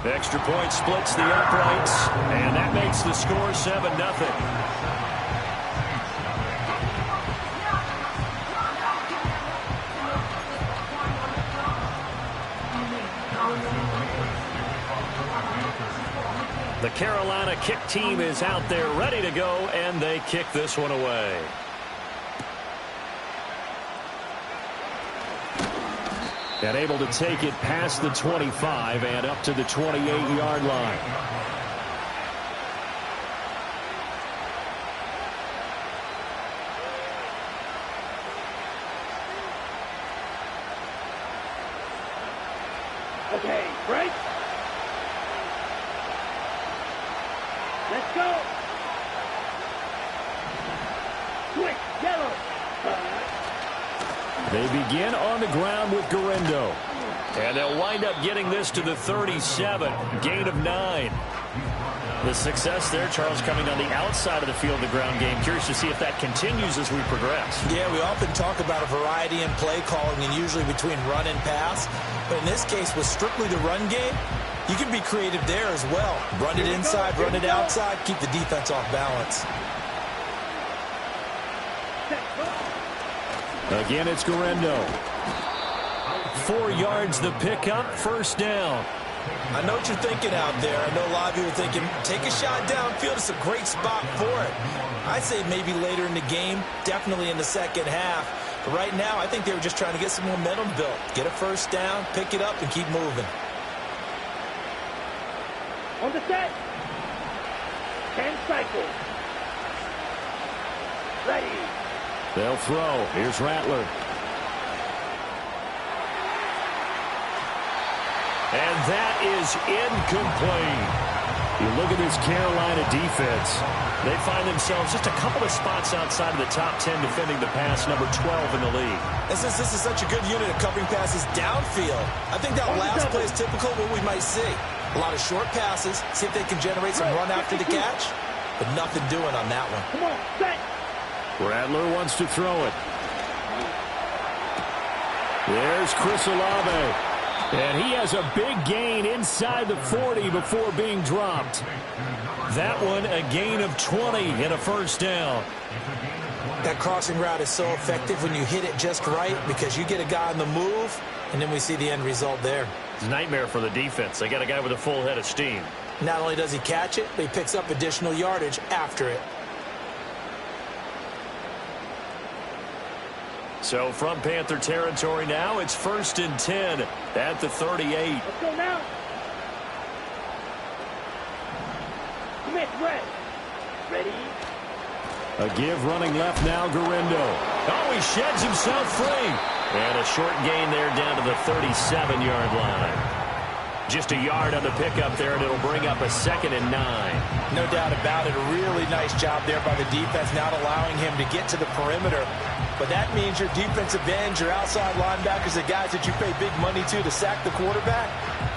Extra point splits the uprights, and that makes the score 7-0. The Carolina kick team is out there ready to go, and they kick this one away. And able to take it past the 25 and up to the 28-yard line. Okay, break. Let's go. Quick, yellow. They begin on the ground with Garindo. And they'll wind up getting this to the 37. Gain of 9. The success there, Charles, coming on the outside of the field, the ground game. Curious to see if that continues as we progress. Yeah, we often talk about a variety in play calling and usually between run and pass. But in this case, with strictly the run game, you can be creative there as well. Run it inside, run it outside, keep the defense off balance. Again, it's Garindo. 4 yards the pickup, first down. I know what you're thinking out there. I know a lot of you are thinking, take a shot downfield. It's a great spot for it. I'd say maybe later in the game, definitely in the second half. But right now, I think they were just trying to get some momentum built. Get a first down, pick it up, and keep moving. On the set. 10 cycles. Ready. They'll throw. Here's Rattler. And that is incomplete. You look at this Carolina defense. They find themselves just a couple of spots outside of the top 10 defending the pass, number 12 in the league. And since this is such a good unit of covering passes downfield, I think that last play is typical of what we might see. A lot of short passes, see if they can generate some run after the catch, but nothing doing on that one. Come on, set. Rattler wants to throw it. There's Chris Olave. And he has a big gain inside the 40 before being dropped. That one, a gain of 20 and a first down. That crossing route is so effective when you hit it just right because you get a guy on the move, and then we see the end result there. It's a nightmare for the defense. They got a guy with a full head of steam. Not only does he catch it, but he picks up additional yardage after it. So from Panther territory now, it's 1st and 10 at the 38. Let's go now. Commit, red. Ready. A give running left now, Garindo. Oh, he sheds himself free. And a short gain there down to the 37-yard line. Just a yard on the pickup there, and it'll bring up a 2nd and 9. No doubt about it. A really nice job there by the defense, not allowing him to get to the perimeter. But that means your defensive ends, your outside linebackers, the guys that you pay big money to sack the quarterback,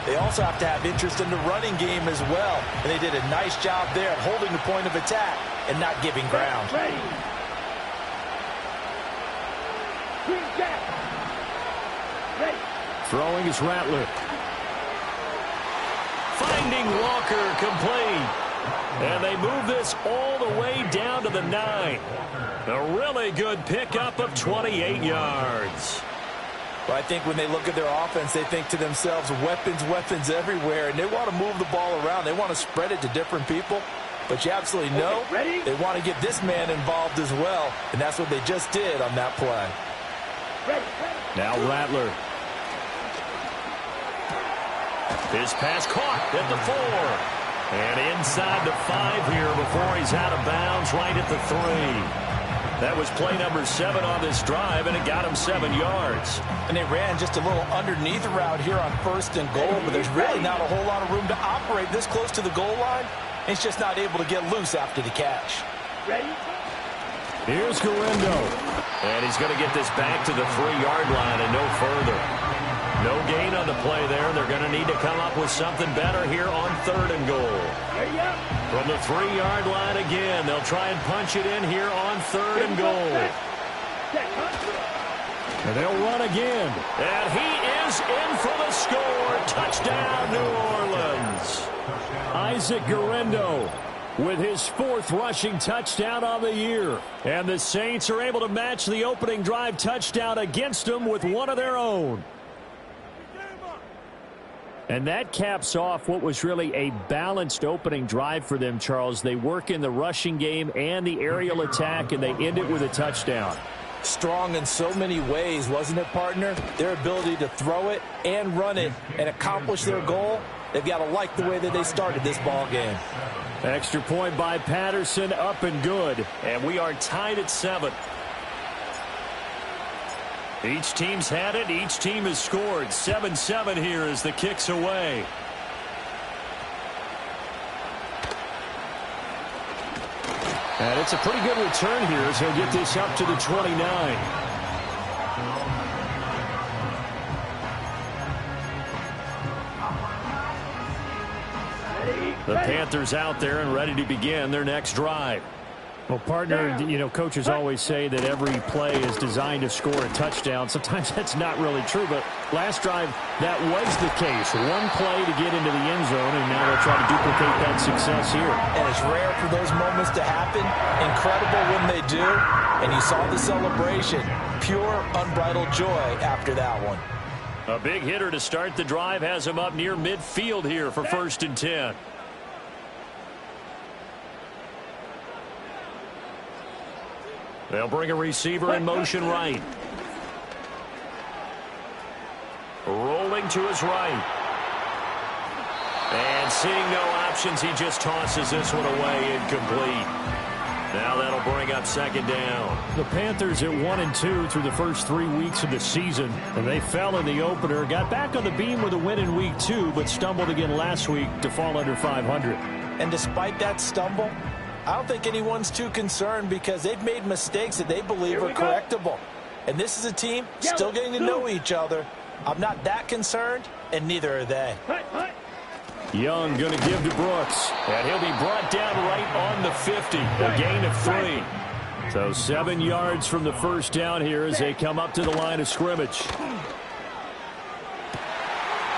they also have to have interest in the running game as well. And they did a nice job there at holding the point of attack and not giving ground. Ready. Green jack. Ready. Throwing is Rattler. Finding Walker complete. And they move this all the way down to the 9. A really good pickup of 28 yards. Well, I think when they look at their offense, they think to themselves, weapons, weapons everywhere, and they want to move the ball around. They want to spread it to different people. But you absolutely know they want to get this man involved as well, and that's what they just did on that play. Now Rattler. His pass caught at the 4. And inside the 5 here before he's out of bounds, right at the 3. That was play number 7 on this drive, and it got him 7 yards. And they ran just a little underneath route here on 1st and goal, but there's really not a whole lot of room to operate this close to the goal line. He's just not able to get loose after the catch. Ready? Here's Garindo. And he's going to get this back to the 3-yard line and no further. No gain on the play there. They're going to need to come up with something better here on 3rd and goal. From the 3-yard line again, they'll try and punch it in here on 3rd and goal. And they'll run again. And he is in for the score. Touchdown, New Orleans. Isaac Guerrero with his 4th rushing touchdown on the year. And the Saints are able to match the opening drive touchdown against them with one of their own. And that caps off what was really a balanced opening drive for them, Charles. They work in the rushing game and the aerial attack, and they end it with a touchdown. Strong in so many ways, wasn't it, partner? Their ability to throw it and run it and accomplish their goal, they've got to like the way that they started this ball game. Extra point by Patterson, up and good. And we are tied at 7. Each team's had it. Each team has scored. 7-7 here as the kick's away. And it's a pretty good return here as he'll get this up to the 29. The Panthers out there and ready to begin their next drive. Well, partner, you know, coaches always say that every play is designed to score a touchdown. Sometimes that's not really true, but last drive, that was the case. One play to get into the end zone, and now they'll try to duplicate that success here. And it's rare for those moments to happen. Incredible when they do. And you saw the celebration. Pure, unbridled joy after that one. A big hitter to start the drive has him up near midfield here for 1st and 10. They'll bring a receiver in motion right. Rolling to his right. And seeing no options, he just tosses this one away, incomplete. Now that'll bring up 2nd down. The Panthers at 1-2 through the first 3 weeks of the season. And they fell in the opener, got back on the beam with a win in week 2, but stumbled again last week to fall under 500. And despite that stumble, I don't think anyone's too concerned because they've made mistakes that they believe are correctable. And this is a team still getting to know each other. I'm not that concerned, and neither are they. Young going to give to Brooks, and he'll be brought down right on the 50, a gain of 3. So 7 yards from the first down here as they come up to the line of scrimmage.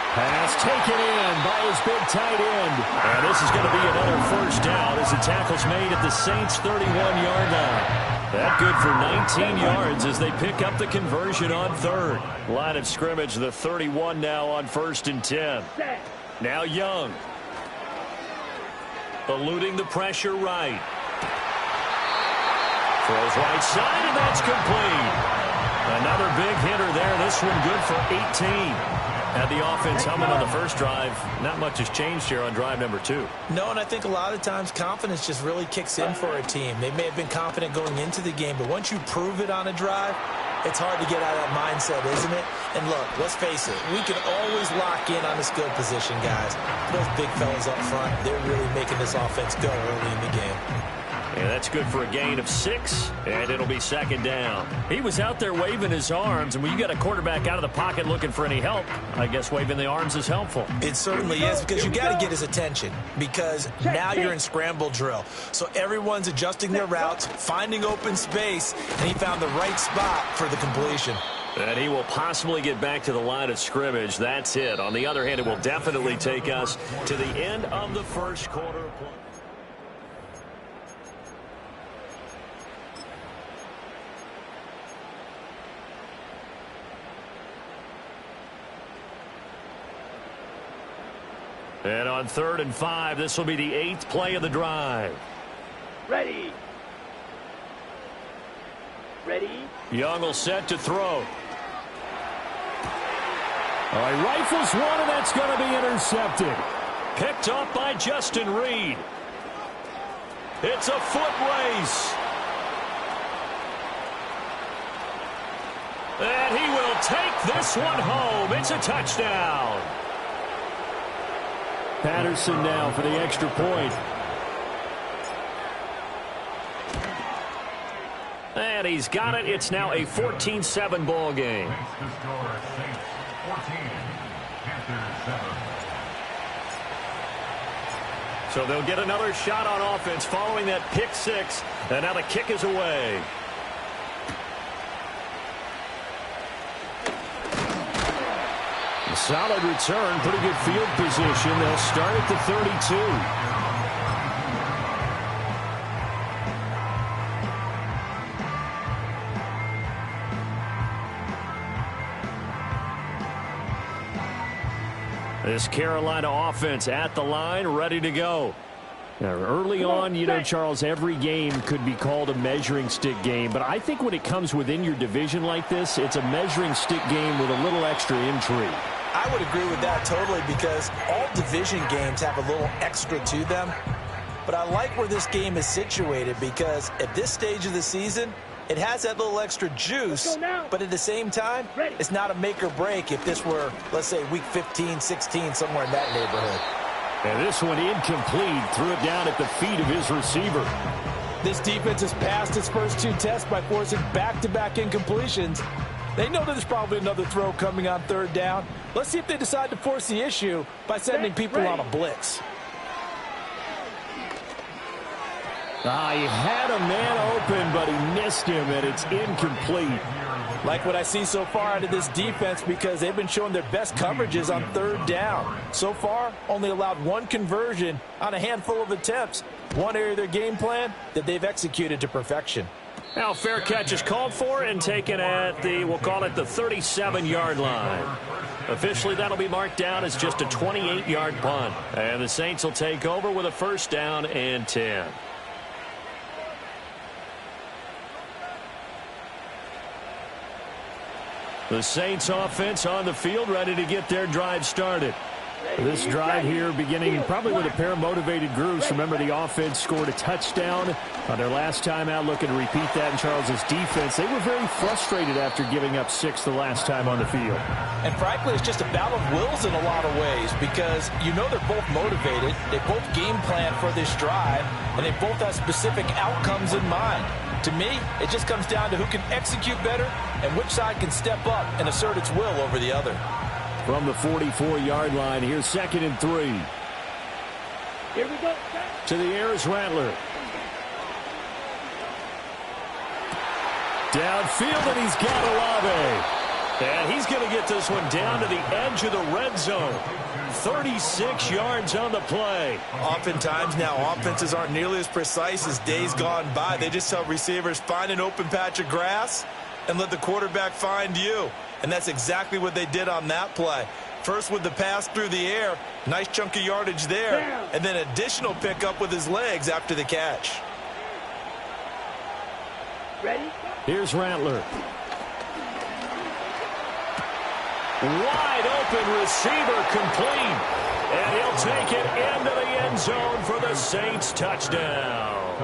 Pass taken in by his big tight end. And this is going to be another first down as the tackle's made at the Saints' 31-yard line. That good for 19 yards as they pick up the conversion on 3rd. Line of scrimmage, the 31 now on 1st and 10. Now Young. Eluding the pressure right. Throws right side, and that's complete. Another big hitter there. This one good for 18. Had the offense humming on the first drive. Not much has changed here on drive number 2. No, and I think a lot of times confidence just really kicks in for a team. They may have been confident going into the game, but once you prove it on a drive, it's hard to get out of that mindset, isn't it? And look, let's face it, we can always lock in on the skill position, guys. Those big fellas up front, they're really making this offense go early in the game. And that's good for a gain of 6, and it'll be 2nd down. He was out there waving his arms, and when you got a quarterback out of the pocket looking for any help, I guess waving the arms is helpful. It certainly is, because you got to get his attention, because now you're in scramble drill. So everyone's adjusting their routes, finding open space, and he found the right spot for the completion. And he will possibly get back to the line of scrimmage. That's it. On the other hand, it will definitely take us to the end of the first quarter of play. And on 3rd and 5, this will be the 8th play of the drive. Ready. Ready. Young will set to throw. All right, rifles one, and that's going to be intercepted. Picked off by Justin Reed. It's a foot race. And he will take this one home. It's a touchdown. Patterson now for the extra point. And he's got it. It's now a 14-7 ball game. So they'll get another shot on offense following that pick 6. And now the kick is away. Solid return, pretty good field position. They'll start at the 32. This Carolina offense at the line, ready to go. Now, early on, you know, Charles, every game could be called a measuring stick game. But I think when it comes within your division like this, it's a measuring stick game with a little extra intrigue. I would agree with that totally, because all division games have a little extra to them. But I like where this game is situated, because at this stage of the season, it has that little extra juice, but at the same time, it's not a make or break if this were, let's say, week 15, 16, somewhere in that neighborhood. And this one incomplete. Threw it down at the feet of his receiver. This defense has passed its first two tests by forcing back-to-back incompletions. They know that there's probably another throw coming on third down. Let's see if they decide to force the issue by sending people on a blitz. He had a man open, but he missed him, and it's incomplete. Like what I see so far out of this defense, because they've been showing their best coverages on third down. So far, only allowed one conversion on a handful of attempts. One area of their game plan that they've executed to perfection. Now, fair catch is called for and taken at the, we'll call it the 37-yard line. Officially, that'll be marked down as just a 28-yard punt. And the Saints will take over with a first down and 10. The Saints offense on the field, ready to get their drive started. This drive here beginning probably with a pair of motivated groups. Remember, the offense scored a touchdown on their last time out, looking to repeat that in Charles's defense. They were very frustrated after giving up 6 the last time on the field. And frankly, it's just a battle of wills in a lot of ways, because you know they're both motivated. They both game plan for this drive, and they both have specific outcomes in mind. To me, it just comes down to who can execute better and which side can step up and assert its will over the other. From the 44-yard line, here's 2nd and 3. Here we go. To the air is Rattler. Downfield, and he's got Olave. And he's going to get this one down to the edge of the red zone. 36 yards on the play. Oftentimes now, offenses aren't nearly as precise as days gone by. They just tell receivers, find an open patch of grass and let the quarterback find you. And that's exactly what they did on that play. First with the pass through the air, nice chunk of yardage there, and then additional pickup with his legs after the catch. Ready? Here's Rattler. Wide open receiver, complete. And he'll take it into the end zone for the Saints touchdown.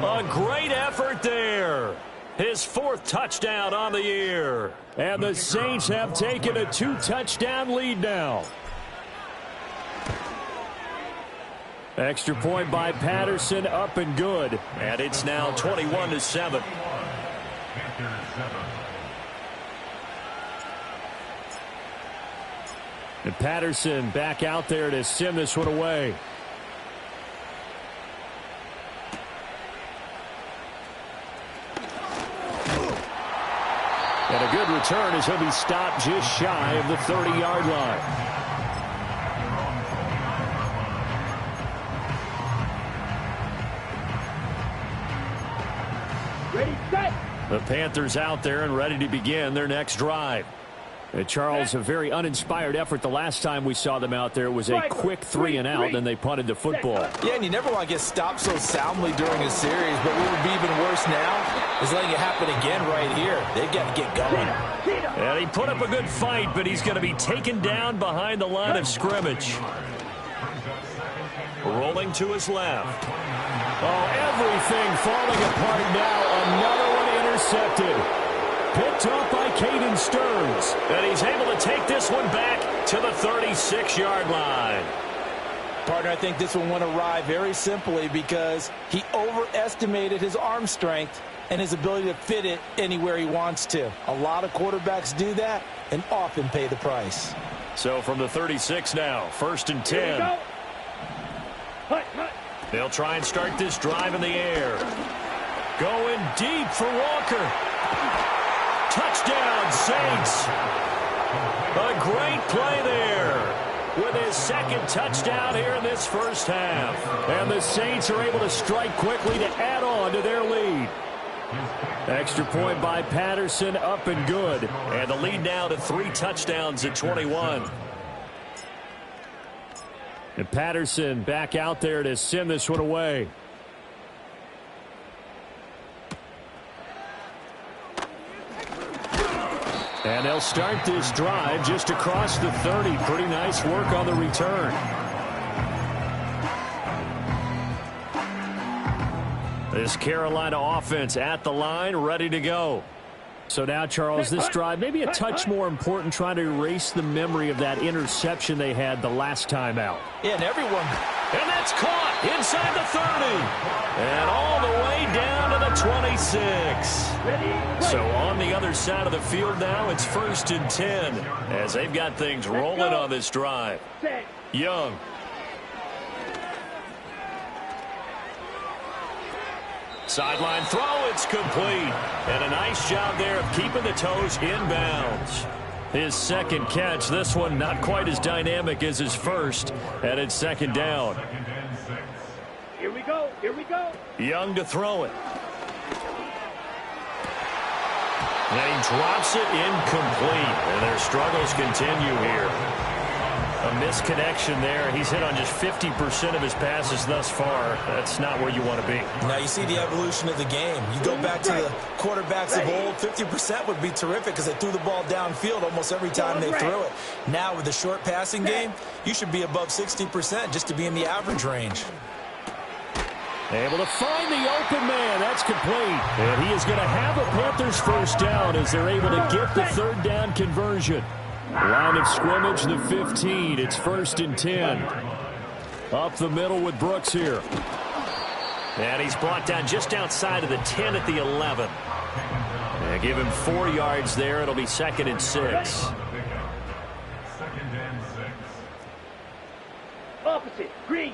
A great effort there. His 4th touchdown on the year. And the Saints have taken a 2-touchdown lead now. Extra point by Patterson, up and good. And it's now 21-7. And Patterson back out there to send this one away. And a good return as he'll be stopped just shy of the 30-yard line. Ready, set. The Panthers out there and ready to begin their next drive. Charles, a very uninspired effort the last time we saw them out there. It was a quick 3 and out, and they punted the football. Yeah, and you never want to get stopped so soundly during a series, but what would be even worse now is letting it happen again right here. They've got to get going. And he put up a good fight, but he's going to be taken down behind the line of scrimmage. Rolling to his left. Oh, everything falling apart now. Another one intercepted. Picked up by Caden Stearns. And he's able to take this one back to the 36-yard line. Partner, I think this one went awry very simply because he overestimated his arm strength and his ability to fit it anywhere he wants to. A lot of quarterbacks do that and often pay the price. So from the 36 now, 1st and 10. Hut, hut. They'll try and start this drive in the air. Going deep for Walker. Touchdown, Saints. A great play there with his second touchdown here in this first half. And the Saints are able to strike quickly to add on to their lead. Extra point by Patterson, up and good. And the lead now to 3 touchdowns at 21. And Patterson back out there to send this one away. And they'll start this drive just across the 30. Pretty nice work on the return. This Carolina offense at the line, ready to go. So now, Charles, this drive maybe a touch more important, trying to erase the memory of that interception they had the last time out. Yeah, and everyone. And that's caught inside the 30. And all the way down to the 26. So on the other side of the field now, it's 1st and 10 as they've got things rolling on this drive. Young. Sideline throw, it's complete. And a nice job there of keeping the toes inbounds. His second catch, this one not quite as dynamic as his first, and it's 2nd down. Here we go, here we go. Young to throw it. And he drops it incomplete, and their struggles continue here. A misconnection there. He's hit on just 50% of his passes thus far. That's not where you want to be. Now you see the evolution of the game. You go back to the quarterbacks of old, 50% would be terrific because they threw the ball downfield almost every time they threw it. Now with the short passing game, you should be above 60% just to be in the average range. Able to find the open man. That's complete. And he is going to have a Panthers first down as they're able to get the 3rd down conversion. Line of scrimmage, the 15. It's 1st and 10. Up the middle with Brooks here. And he's brought down just outside of the 10 at the 11. And give him 4 yards there. It'll be 2nd and 6. Opposite, green.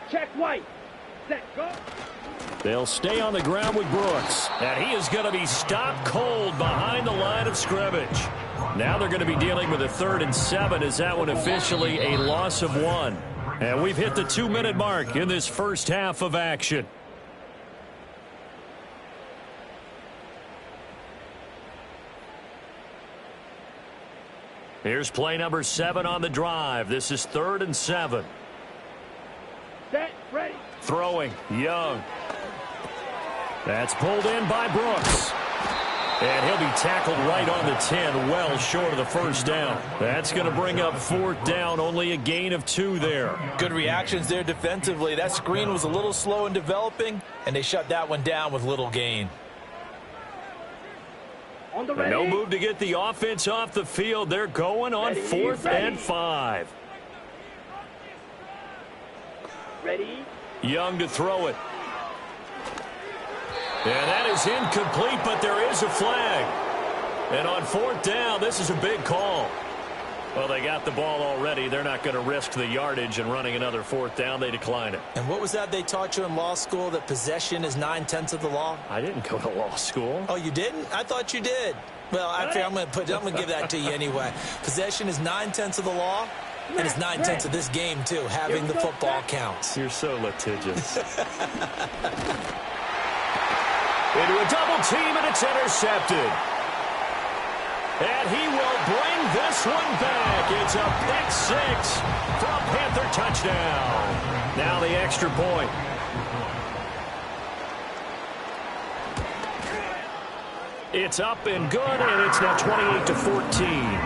Check white. Set, go. They'll stay on the ground with Brooks. And he is going to be stopped cold behind the line of scrimmage. Now they're going to be dealing with a 3rd and 7 as that one officially a loss of 1. And we've hit the 2-minute mark in this first half of action. Here's play number 7 on the drive. This is 3rd and 7. Set, ready. Throwing, Young. That's pulled in by Brooks. And he'll be tackled right on the 10, well short of the first down. That's going to bring up 4th down, only a gain of 2 there. Good reactions there defensively. That screen was a little slow in developing, and they shut that one down with little gain. On the ready. No move to get the offense off the field. They're going on 4th and 5. Ready. Young to throw it. And that is incomplete, but there is a flag. And on 4th down, this is a big call. Well, they got the ball already. They're not going to risk the yardage and running another 4th down. They decline it. And what was that they taught you in law school, that possession is 9/10 of the law? I didn't go to law school. Oh, you didn't? I thought you did. Well, I'm going to give that to you anyway. Possession is 9/10 of the law. And it's 9/10 of this game, too. Having the football counts. You're so litigious. Into a double team, and it's intercepted. And he will bring this one back. It's a pick 6 for a Panther touchdown. Now the extra point. It's up and good, and it's now 28-14.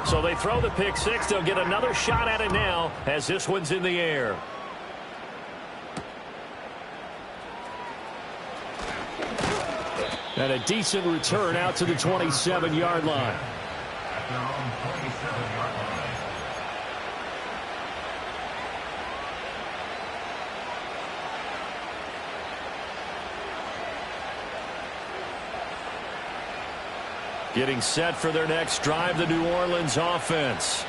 So they throw the pick 6. They'll get another shot at it now as this one's in the air. And a decent return out to the 27-yard line. Getting set for their next drive, the New Orleans offense.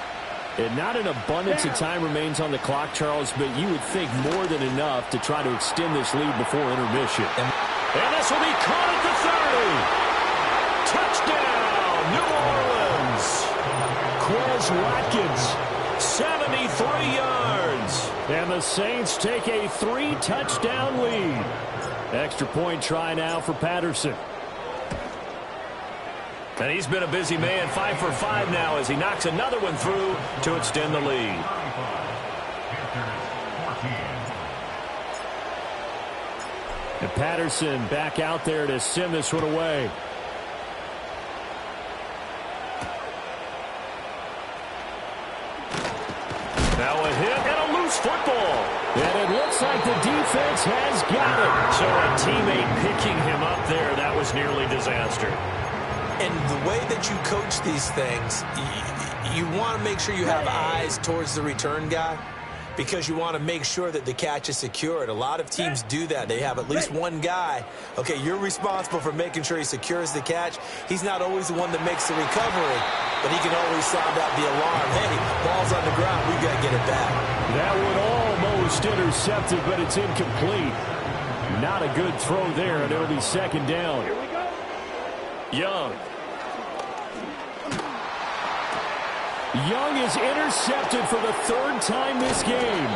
And not an abundance of time remains on the clock, Charles, but you would think more than enough to try to extend this lead before intermission. And this will be caught at the 30. Touchdown, New Orleans. Quez Watkins, 73 yards. And the Saints take a 3-touchdown lead. Extra point try now for Patterson. And he's been a busy man, 5 for 5 now as he knocks another one through to extend the lead. And Patterson back out there to send this one away. Now a hit and a loose football. And it looks like the defense has got it. So a teammate picking him up there, that was nearly disaster. And the way that you coach these things, you want to make sure you have eyes towards the return guy because you want to make sure that the catch is secured. A lot of teams do that. They have at least one guy. Okay, you're responsible for making sure he secures the catch. He's not always the one that makes the recovery, but he can always sound out the alarm. Hey, ball's on the ground. We've got to get it back. That one almost intercepted, but it's incomplete. Not a good throw there, and it'll be second down. Here we go. Young is intercepted for the 3rd time this game.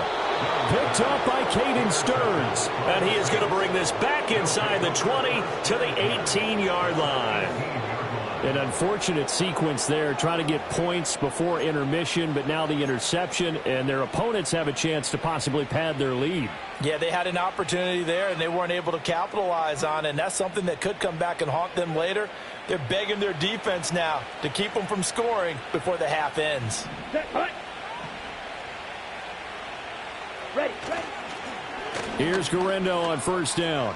Picked up by Caden Stearns. And he is going to bring this back inside the 20 to the 18-yard line. An unfortunate sequence there, trying to get points before intermission, but now the interception, and their opponents have a chance to possibly pad their lead. Yeah, they had an opportunity there, and they weren't able to capitalize on it, and that's something that could come back and haunt them later. They're begging their defense now to keep them from scoring before the half ends. Ready. Here's Guerrero on first down.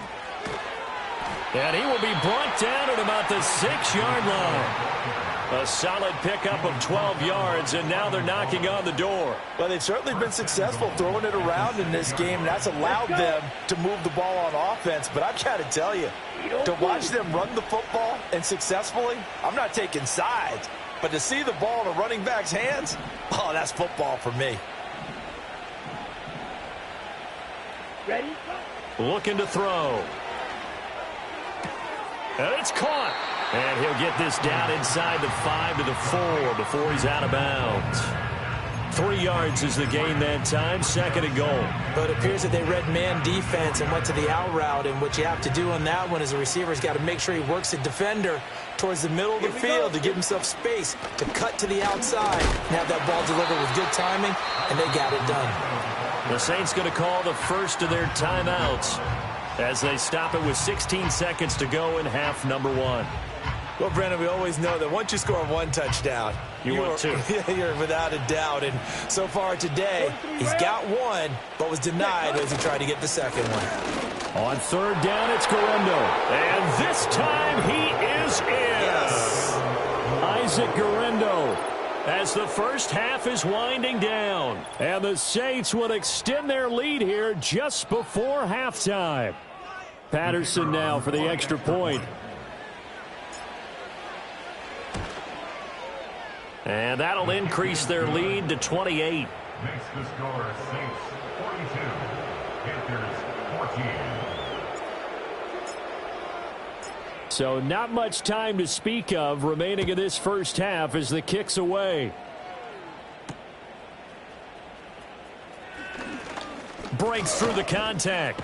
And he will be brought down at about the 6-yard line. A solid pickup of 12 yards, and now they're knocking on the door. Well, they've certainly been successful throwing it around in this game, and that's allowed them to move the ball on offense. But I've got to tell you, to watch them run the football and successfully, I'm not taking sides, but to see the ball in a running back's hands, oh, that's football for me. Ready? Looking to throw. And it's caught. And he'll get this down inside the 5 to the 4 before he's out of bounds. 3 yards is the gain that time, 2nd and goal. But it appears that they read man defense and went to the out route, and what you have to do on that one as a receiver's got to make sure he works the defender towards the middle of the field to give himself space to cut to the outside and have that ball delivered with good timing, and they got it done. The Saints going to call the first of their timeouts as they stop it with 16 seconds to go in half number 1. Well, Brandon, we always know that once you score 1 touchdown, you're without a doubt. And so far today, he's got 1, but was denied as he tried to get the second one. On 3rd down, it's Guerrero. And this time he is in. Yes. Isaac Guerrero, as the first half is winding down. And the Saints will extend their lead here just before halftime. Patterson now for the extra point. And that'll increase their lead to 28. Makes the score Saints 42, Panthers 14. So not much time to speak of remaining in this first half as the kick's away. Breaks through the contact.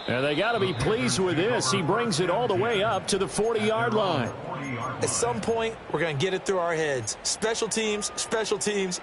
And they got to be pleased with this. He brings it all the way up to the 40-yard line. At some point, we're going to get it through our heads. Special teams, special teams,